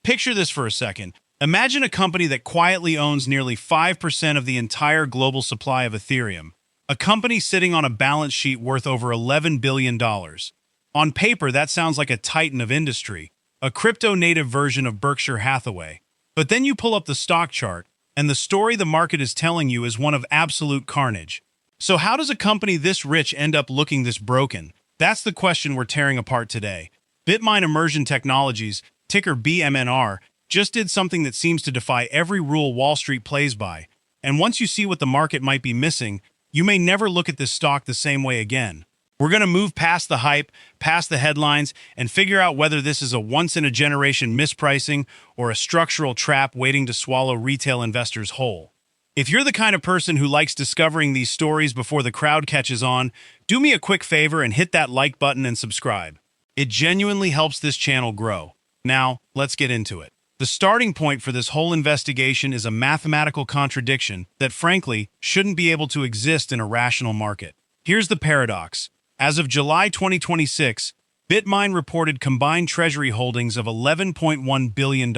Picture this for a second. Imagine a company that quietly owns nearly 5% of the entire global supply of Ethereum. A company sitting on a balance sheet worth over $11 billion. On paper, that sounds like a titan of industry, a crypto-native version of Berkshire Hathaway. But then you pull up the stock chart, and the story the market is telling you is one of absolute carnage. So how does a company this rich end up looking this broken? That's the question we're tearing apart today. Bitmine Immersion Technologies, ticker BMNR, just did something that seems to defy every rule Wall Street plays by. And once you see what the market might be missing, you may never look at this stock the same way again. We're going to move past the hype, past the headlines, and figure out whether this is a once-in-a-generation mispricing or a structural trap waiting to swallow retail investors whole. If you're the kind of person who likes discovering these stories before the crowd catches on, do me a quick favor and hit that like button and subscribe. It genuinely helps this channel grow. Now, let's get into it. The starting point for this whole investigation is a mathematical contradiction that, frankly, shouldn't be able to exist in a rational market. Here's the paradox. As of July 2026, Bitmine reported combined treasury holdings of $11.1 billion.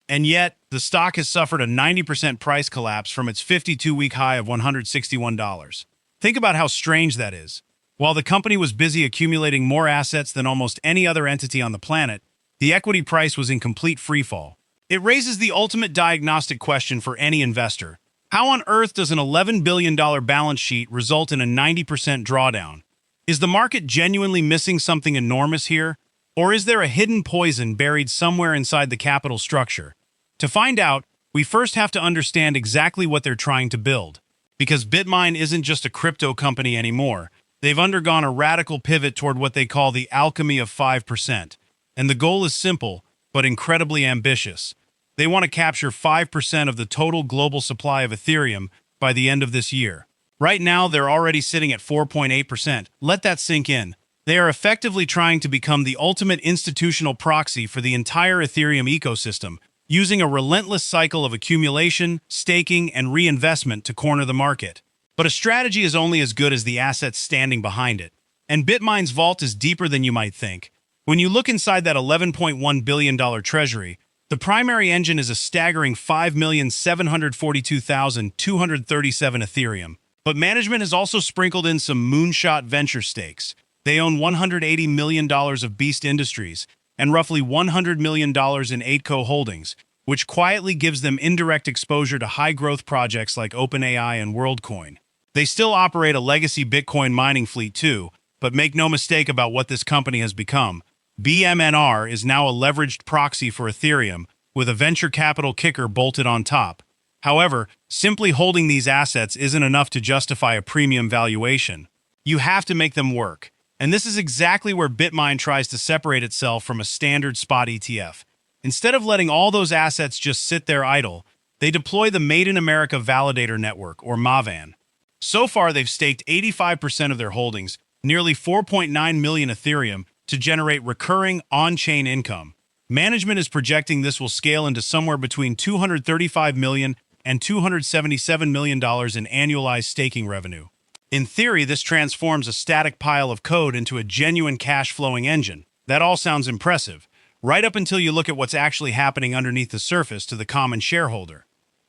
And yet, the stock has suffered a 90% price collapse from its 52-week high of $161. Think about how strange that is. While the company was busy accumulating more assets than almost any other entity on the planet, the equity price was in complete freefall. It raises the ultimate diagnostic question for any investor. How on earth does an $11 billion balance sheet result in a 90% drawdown? Is the market genuinely missing something enormous here? Or is there a hidden poison buried somewhere inside the capital structure? To find out, we first have to understand exactly what they're trying to build. Because Bitmine isn't just a crypto company anymore. They've undergone a radical pivot toward what they call the alchemy of 5%. And the goal is simple, but incredibly ambitious. They want to capture 5% of the total global supply of Ethereum by the end of this year. Right now, they're already sitting at 4.8%. Let that sink in. They are effectively trying to become the ultimate institutional proxy for the entire Ethereum ecosystem, using a relentless cycle of accumulation, staking, and reinvestment to corner the market. But a strategy is only as good as the assets standing behind it. And Bitmine's vault is deeper than you might think. When you look inside that $11.1 billion treasury, the primary engine is a staggering 5,742,237 Ethereum. But management has also sprinkled in some moonshot venture stakes. They own $180 million of Beast Industries and roughly $100 million in 8Co Holdings, which quietly gives them indirect exposure to high-growth projects like OpenAI and WorldCoin. They still operate a legacy Bitcoin mining fleet too, but make no mistake about what this company has become. BMNR is now a leveraged proxy for Ethereum, with a venture capital kicker bolted on top. However, simply holding these assets isn't enough to justify a premium valuation. You have to make them work. And this is exactly where Bitmine tries to separate itself from a standard spot ETF. Instead of letting all those assets just sit there idle, they deploy the Made in America Validator Network, or MAVAN. So far, they've staked 85% of their holdings, nearly 4.9 million Ethereum, to generate recurring on-chain income. Management is projecting this will scale into somewhere between $235 million and $277 million in annualized staking revenue. In theory, this transforms a static pile of code into a genuine cash-flowing engine. That all sounds impressive, right up until you look at what's actually happening underneath the surface to the common shareholder.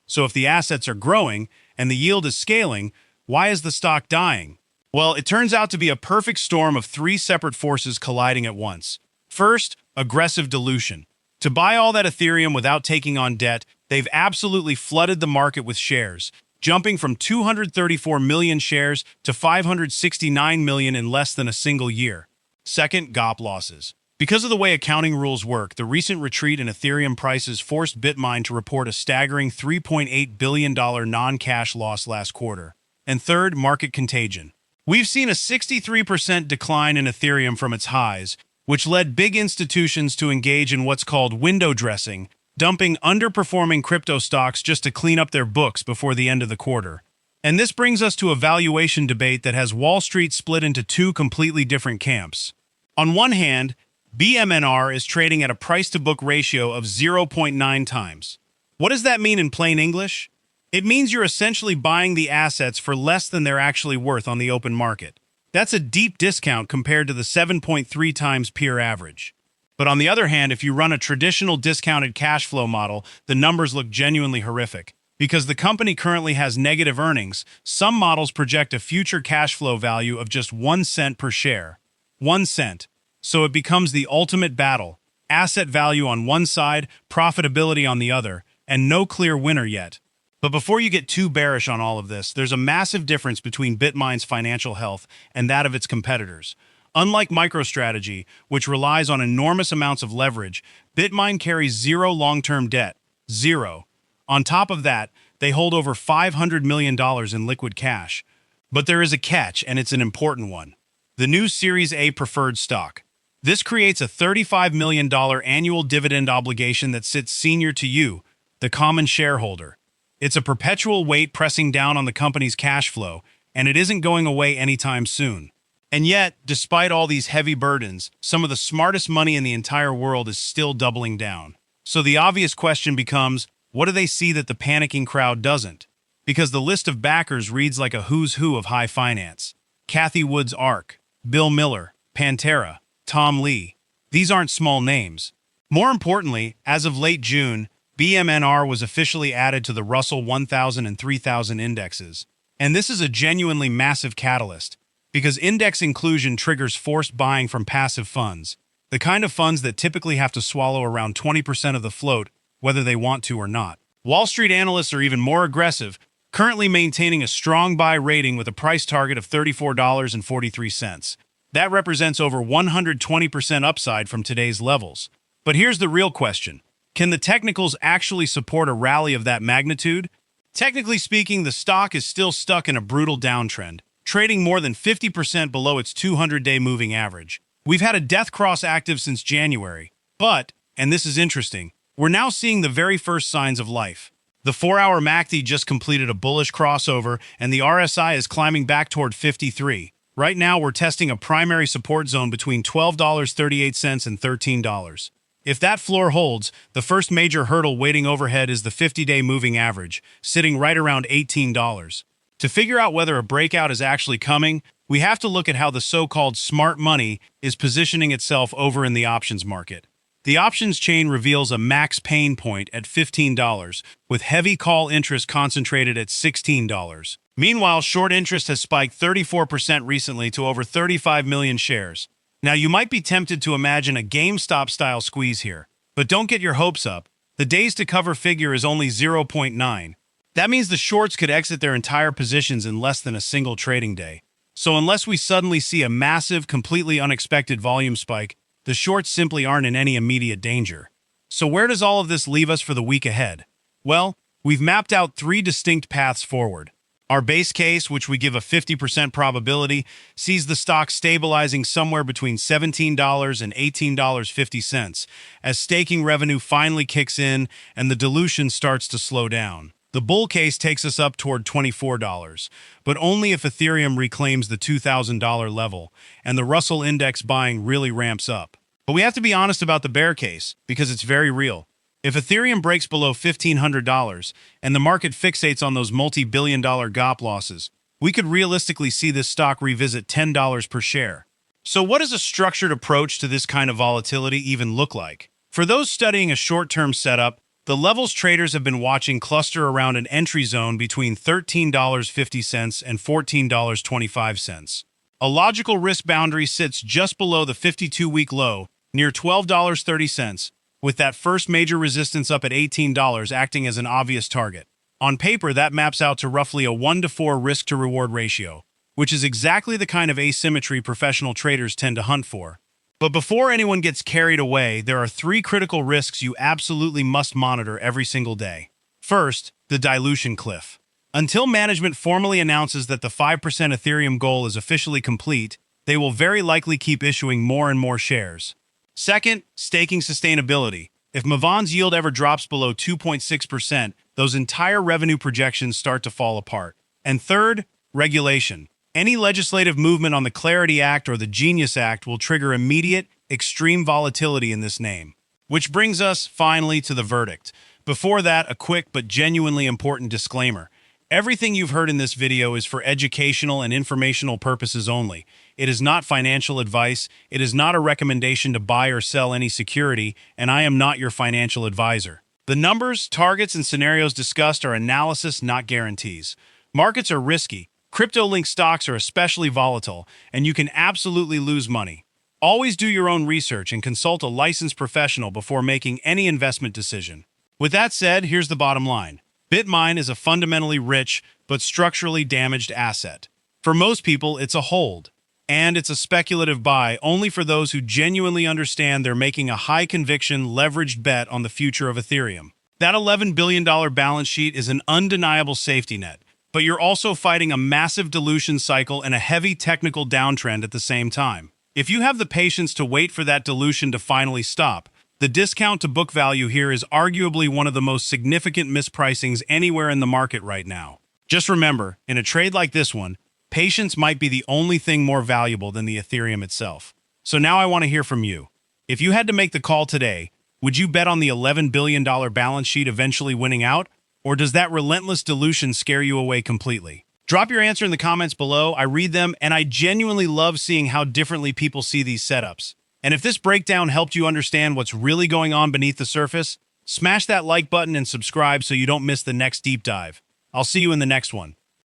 So if the assets are growing and the yield is scaling, why is the stock dying? Well, it turns out to be a perfect storm of three separate forces colliding at once. First, aggressive dilution. To buy all that Ethereum without taking on debt, they've absolutely flooded the market with shares, jumping from 234 million shares to 569 million in less than a single year. Second, GOP losses. Because of the way accounting rules work, the recent retreat in Ethereum prices forced Bitmine to report a staggering $3.8 billion non-cash loss last quarter. And third, market contagion. We've seen a 63% decline in Ethereum from its highs, which led big institutions to engage in what's called window dressing, dumping underperforming crypto stocks just to clean up their books before the end of the quarter. And this brings us to a valuation debate that has Wall Street split into two completely different camps. On one hand, BMNR is trading at a price-to-book ratio of 0.9 times. What does that mean in plain English? It means you're essentially buying the assets for less than they're actually worth on the open market. That's a deep discount compared to the 7.3 times peer average. But on the other hand, if you run a traditional discounted cash flow model, the numbers look genuinely horrific. Because the company currently has negative earnings, some models project a future cash flow value of just 1 cent per share. 1 cent. So it becomes the ultimate battle. Asset value on one side, profitability on the other, and no clear winner yet. But before you get too bearish on all of this, there's a massive difference between Bitmine's financial health and that of its competitors. Unlike MicroStrategy, which relies on enormous amounts of leverage, Bitmine carries zero long-term debt. Zero. On top of that, they hold over $500 million in liquid cash. But there is a catch, and it's an important one. The new Series A preferred stock. This creates a $35 million annual dividend obligation that sits senior to you, the common shareholder. It's a perpetual weight pressing down on the company's cash flow, and it isn't going away anytime soon. And yet, despite all these heavy burdens, some of the smartest money in the entire world is still doubling down. So the obvious question becomes, what do they see that the panicking crowd doesn't? Because the list of backers reads like a who's who of high finance. Cathie Wood's ARK, Bill Miller, Pantera, Tom Lee. These aren't small names. More importantly, as of late June, BMNR was officially added to the Russell 1000 and 3000 indexes. And this is a genuinely massive catalyst, because index inclusion triggers forced buying from passive funds, the kind of funds that typically have to swallow around 20% of the float, whether they want to or not. Wall Street analysts are even more aggressive, currently maintaining a strong buy rating with a price target of $34.43. That represents over 120% upside from today's levels. But here's the real question. Can the technicals actually support a rally of that magnitude? Technically speaking, the stock is still stuck in a brutal downtrend, trading more than 50% below its 200-day moving average. We've had a death cross active since January, but, and this is interesting, we're now seeing the very first signs of life. The 4-hour MACD just completed a bullish crossover, and the RSI is climbing back toward 53. Right now, we're testing a primary support zone between $12.38 and $13. If that floor holds, the first major hurdle waiting overhead is the 50-day moving average, sitting right around $18. To figure out whether a breakout is actually coming, we have to look at how the so-called smart money is positioning itself over in the options market. The options chain reveals a max pain point at $15, with heavy call interest concentrated at $16. Meanwhile, short interest has spiked 34% recently to over 35 million shares. Now, you might be tempted to imagine a GameStop-style squeeze here, but don't get your hopes up. The days to cover figure is only 0.9. That means the shorts could exit their entire positions in less than a single trading day. So unless we suddenly see a massive, completely unexpected volume spike, the shorts simply aren't in any immediate danger. So where does all of this leave us for the week ahead? Well, we've mapped out 3 distinct paths forward. Our base case, which we give a 50% probability, sees the stock stabilizing somewhere between $17 and $18.50 as staking revenue finally kicks in and the dilution starts to slow down. The bull case takes us up toward $24, but only if Ethereum reclaims the $2,000 level and the Russell index buying really ramps up. But we have to be honest about the bear case, because it's very real. If Ethereum breaks below $1,500 and the market fixates on those multi-billion-dollar GOP losses, we could realistically see this stock revisit $10 per share. So what does a structured approach to this kind of volatility even look like? For those studying a short-term setup, the levels traders have been watching cluster around an entry zone between $13.50 and $14.25. A logical risk boundary sits just below the 52-week low, near $12.30, with that first major resistance up at $18 acting as an obvious target. On paper, that maps out to roughly a 1-to-4 risk-to-reward ratio, which is exactly the kind of asymmetry professional traders tend to hunt for. But before anyone gets carried away, there are 3 critical risks you absolutely must monitor every single day. First, the dilution cliff. Until management formally announces that the 5% Ethereum goal is officially complete, they will very likely keep issuing more and more shares. Second, staking sustainability. If Mavon's yield ever drops below 2.6%, those entire revenue projections start to fall apart. And third, regulation. Any legislative movement on the Clarity Act or the Genius Act will trigger immediate, extreme volatility in this name. Which brings us, finally, to the verdict. Before that, a quick but genuinely important disclaimer. Everything you've heard in this video is for educational and informational purposes only. It is not financial advice, it is not a recommendation to buy or sell any security, and I am not your financial advisor. The numbers, targets, and scenarios discussed are analysis, not guarantees. Markets are risky, crypto-linked stocks are especially volatile, and you can absolutely lose money. Always do your own research and consult a licensed professional before making any investment decision. With that said, here's the bottom line. Bitmine is a fundamentally rich but structurally damaged asset. For most people, it's a hold, and it's a speculative buy only for those who genuinely understand they're making a high-conviction, leveraged bet on the future of Ethereum. That $11 billion balance sheet is an undeniable safety net, but you're also fighting a massive dilution cycle and a heavy technical downtrend at the same time. If you have the patience to wait for that dilution to finally stop, the discount to book value here is arguably one of the most significant mispricings anywhere in the market right now. Just remember, in a trade like this one, patience might be the only thing more valuable than the Ethereum itself. So now I want to hear from you. If you had to make the call today, would you bet on the $11 billion balance sheet eventually winning out? Or does that relentless dilution scare you away completely? Drop your answer in the comments below. I read them, and I genuinely love seeing how differently people see these setups. And if this breakdown helped you understand what's really going on beneath the surface, smash that like button and subscribe so you don't miss the next deep dive. I'll see you in the next one.